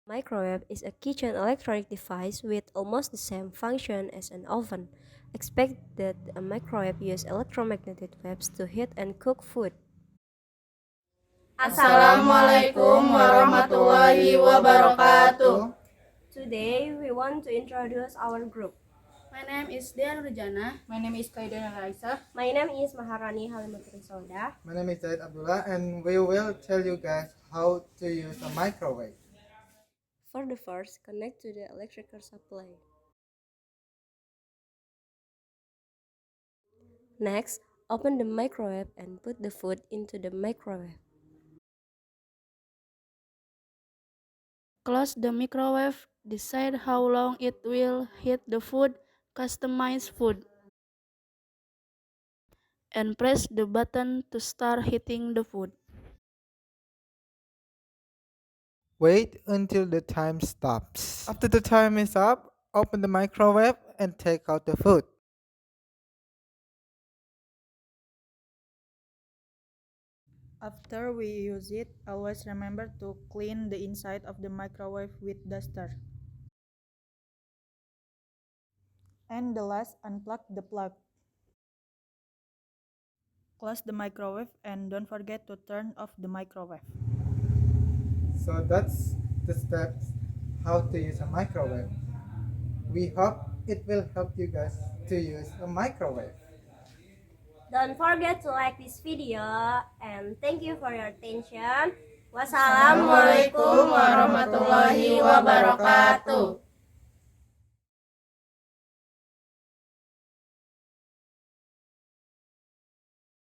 Microwave is a kitchen electronic device with almost the same function as an oven. Expect that a microwave uses electromagnetic waves to heat and cook food. Assalamualaikum warahmatullahi wabarakatuh. Today, we want to introduce our group. My name is Dian Rujana. My name is Kaidana Raisa. My name is Maharani Halimatri Soda. My name is Zaid Abdullah, and we will tell you guys how to use a microwave. For the first, connect to the electrical supply. Next, open the microwave and put the food into the microwave. Close the microwave. Decide how long it will heat the food. Customize food. And press the button to start heating the food. Wait until the time stops. After the time is up, open the microwave and take out the food. After we use it, always remember to clean the inside of the microwave with duster. And the last, unplug the plug. Close the microwave and don't forget to turn off the microwave. So that's the steps how to use a microwave. We hope it will help you guys to use a microwave. Don't forget to like this video and thank you for your attention. Wassalamualaikum warahmatullahi wabarakatuh.